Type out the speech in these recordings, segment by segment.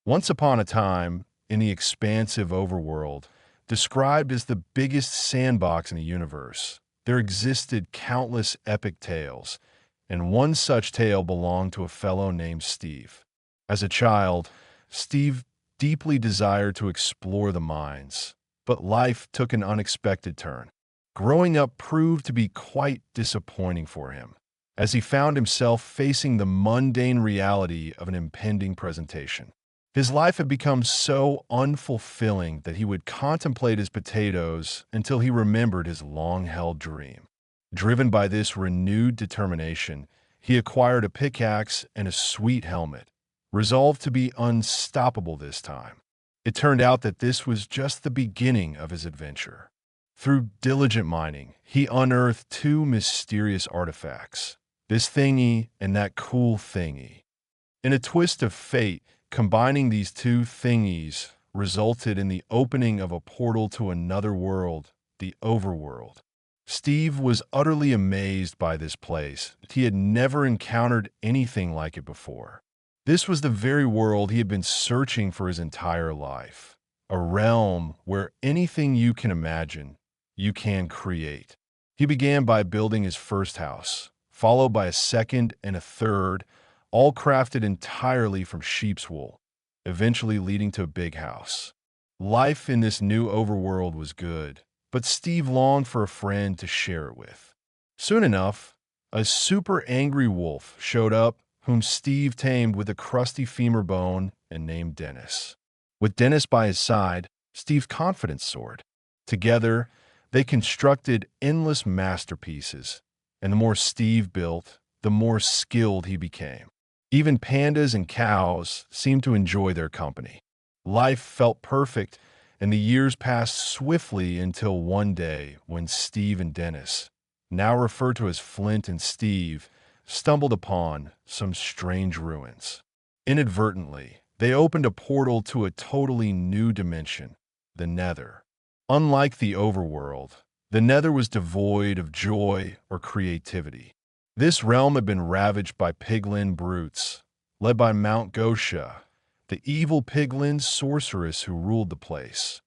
Once upon a time, in the expansive overworld, described as the biggest sandbox in the universe, there existed countless epic tales, and one such tale belonged to a fellow named Steve. As a child, Steve deeply desired to explore the mines, but life took an unexpected turn. Growing up proved to be quite disappointing for him, as he found himself facing the mundane reality of an impending presentation. His life had become so unfulfilling that he would contemplate his potatoes until he remembered his long-held dream. Driven by this renewed determination, he acquired a pickaxe and a sweet helmet, resolved to be unstoppable this time. It turned out that this was just the beginning of his adventure. Through diligent mining, he unearthed two mysterious artifacts, this thingy and that cool thingy. In a twist of fate, combining these two thingies resulted in the opening of a portal to another world, the overworld. Steve was utterly amazed by this place. He had never encountered anything like it before. This was the very world he had been searching for his entire life, a realm where anything you can imagine, you can create. He began by building his first house, followed by a second and a third, all crafted entirely from sheep's wool, eventually leading to a big house. Life in this new overworld was good, but Steve longed for a friend to share it with. Soon enough, a super angry wolf showed up, whom Steve tamed with a crusty femur bone and named Dennis. With Dennis by his side, Steve's confidence soared. Together, they constructed endless masterpieces, and the more Steve built, the more skilled he became. Even pandas and cows seemed to enjoy their company. Life felt perfect, and the years passed swiftly until one day when Steve and Dennis, now referred to as Flint and Steve, stumbled upon some strange ruins. Inadvertently, they opened a portal to a totally new dimension, the Nether. Unlike the overworld, the Nether was devoid of joy or creativity. This realm had been ravaged by piglin brutes, led by Mount Gosha, the evil piglin sorceress who ruled the place.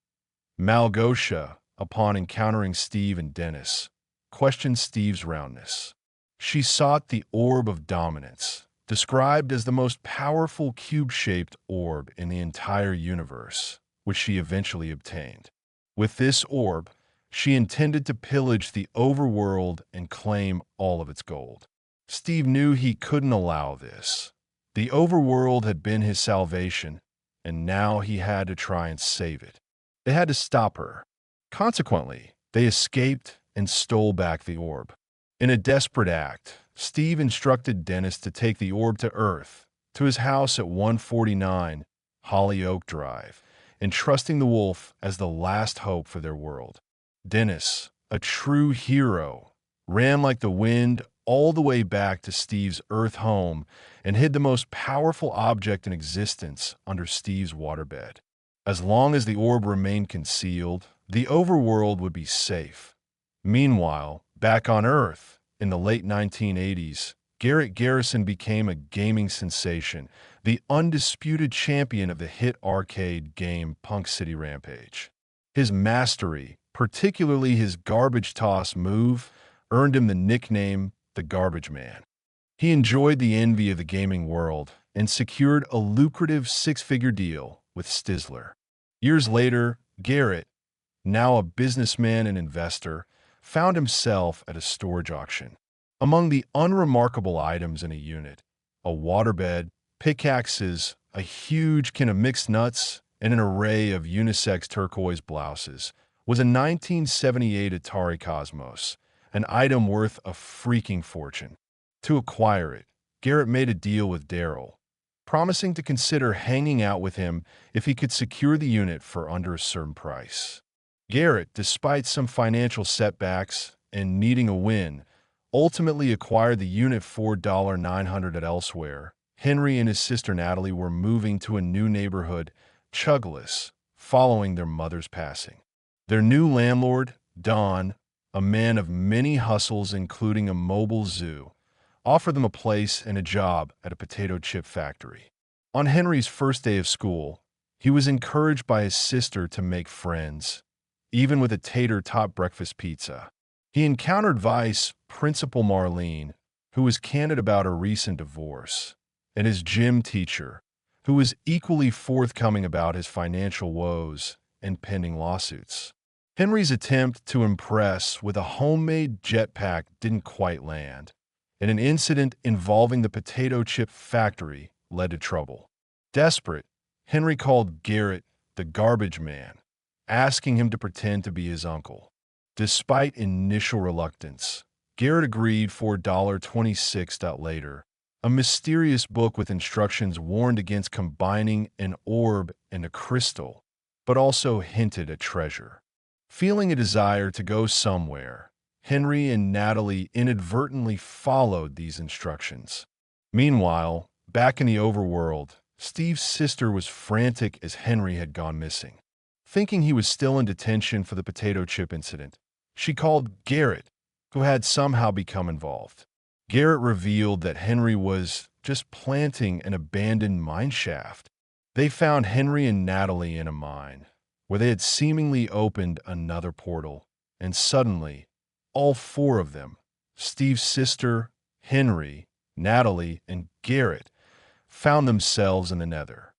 Malgosha, upon encountering Steve and Dennis, questioned Steve's roundness. She sought the Orb of Dominance, described as the most powerful cube-shaped orb in the entire universe, which she eventually obtained. With this orb, she intended to pillage the overworld and claim all of its gold. Steve knew he couldn't allow this. The overworld had been his salvation, and now he had to try and save it. They had to stop her. Consequently, they escaped and stole back the orb. In a desperate act, Steve instructed Dennis to take the orb to Earth, to his house at 149 Hollyoak Drive, entrusting the wolf as the last hope for their world. Dennis, a true hero, ran like the wind all the way back to Steve's Earth home and hid the most powerful object in existence under Steve's waterbed. As long as the orb remained concealed, the overworld would be safe. Meanwhile, back on Earth, in the late 1980s, Garrett Garrison became a gaming sensation, the undisputed champion of the hit arcade game Punk City Rampage. His mastery, particularly his garbage toss move, earned him the nickname the Garbage Man. He enjoyed the envy of the gaming world and secured a lucrative six-figure deal with Stizzler. Years later, Garrett, now a businessman and investor, found himself at a storage auction. Among the unremarkable items in a unit, a waterbed, pickaxes, a huge can of mixed nuts, and an array of unisex turquoise blouses, was a 1978 Atari Cosmos, an item worth a freaking fortune. To acquire it, Garrett made a deal with Daryl, promising to consider hanging out with him if he could secure the unit for under a certain price. Garrett, despite some financial setbacks and needing a win, ultimately acquired the unit for $900 at Elsewhere. Henry and his sister Natalie were moving to a new neighborhood, Chuglis, following their mother's passing. Their new landlord, Don, a man of many hustles including a mobile zoo, offered them a place and a job at a potato chip factory. On Henry's first day of school, he was encouraged by his sister to make friends, even with a tater-tot breakfast pizza. He encountered Vice Principal Marlene, who was candid about her recent divorce, and his gym teacher, who was equally forthcoming about his financial woes and pending lawsuits. Henry's attempt to impress with a homemade jetpack didn't quite land, and an incident involving the potato chip factory led to trouble. Desperate, Henry called Garrett the garbage man, asking him to pretend to be his uncle. Despite initial reluctance, Garrett agreed for $26. Later, a mysterious book with instructions warned against combining an orb and a crystal, but also hinted at treasure. Feeling a desire to go somewhere, Henry and Natalie inadvertently followed these instructions. Meanwhile, back in the overworld, Steve's sister was frantic as Henry had gone missing. Thinking he was still in detention for the potato chip incident, she called Garrett, who had somehow become involved. Garrett revealed that Henry was just planting an abandoned mine shaft. They found Henry and Natalie in a mine, where they had seemingly opened another portal, and suddenly, all four of them, Steve's sister, Henry, Natalie, and Garrett, found themselves in the Nether.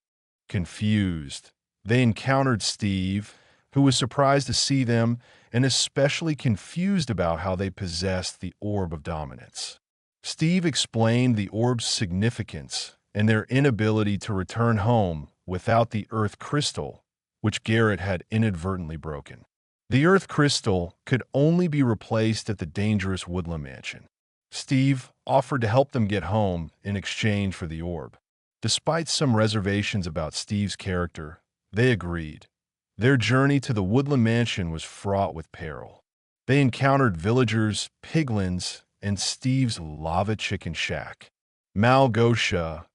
Confused, they encountered Steve, who was surprised to see them and especially confused about how they possessed the Orb of Dominance. Steve explained the orb's significance and their inability to return home without the Earth Crystal, which Garrett had inadvertently broken. The Earth Crystal could only be replaced at the dangerous Woodland Mansion. Steve offered to help them get home in exchange for the orb. Despite some reservations about Steve's character, they agreed. Their journey to the Woodland Mansion was fraught with peril. They encountered villagers, piglins, and Steve's lava chicken shack. Malgosia,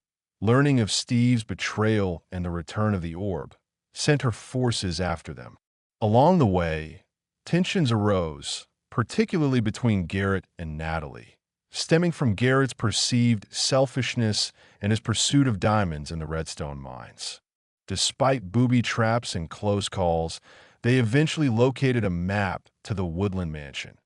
learning of Steve's betrayal and the return of the orb, sent her forces after them. Along the way, tensions arose, particularly between Garrett and Natalie, stemming from Garrett's perceived selfishness and his pursuit of diamonds in the redstone mines. Despite booby traps and close calls, they eventually located a map to the Woodland Mansion.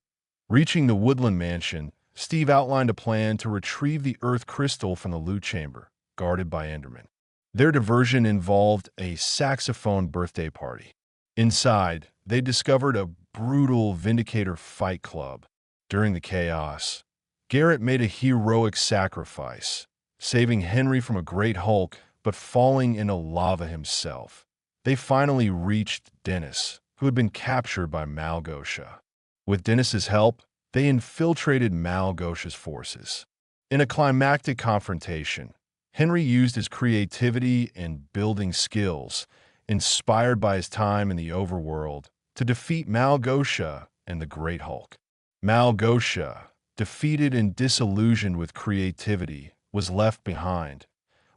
Reaching the Woodland Mansion, Steve outlined a plan to retrieve the Earth Crystal from the loot chamber, guarded by Endermen. Their diversion involved a saxophone birthday party. Inside, they discovered a brutal Vindicator fight club. During the chaos, Garrett made a heroic sacrifice, saving Henry from a great Hulk but falling into lava himself. They finally reached Dennis, who had been captured by Malgosia. With Dennis's help, they infiltrated Malgosia's forces. In a climactic confrontation, Henry used his creativity and building skills, inspired by his time in the overworld, to defeat Malgosia and the Great Hulk. Malgosia, defeated and disillusioned with creativity, was left behind.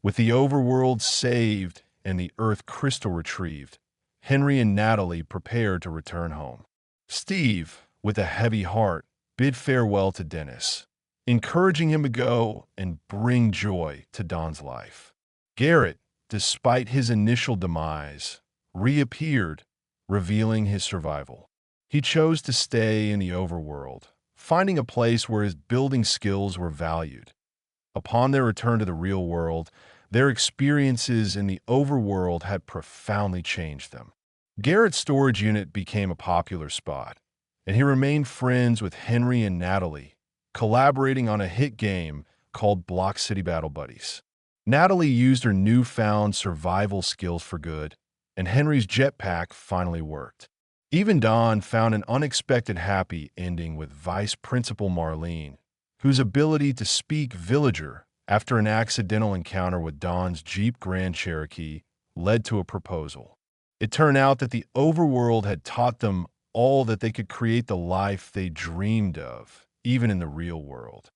With the overworld saved and the Earth Crystal retrieved, Henry and Natalie prepared to return home. Steve, with a heavy heart, bid farewell to Dennis, encouraging him to go and bring joy to Don's life. Garrett, despite his initial demise, reappeared, revealing his survival. He chose to stay in the overworld, finding a place where his building skills were valued. Upon their return to the real world, their experiences in the overworld had profoundly changed them. Garrett's storage unit became a popular spot, and he remained friends with Henry and Natalie, collaborating on a hit game called Block City Battle Buddies. Natalie used her newfound survival skills for good, and Henry's jetpack finally worked. Even Don found an unexpected happy ending with Vice Principal Marlene, whose ability to speak villager after an accidental encounter with Don's Jeep Grand Cherokee led to a proposal. It turned out that the overworld had taught them all that they could create the life they dreamed of, even in the real world.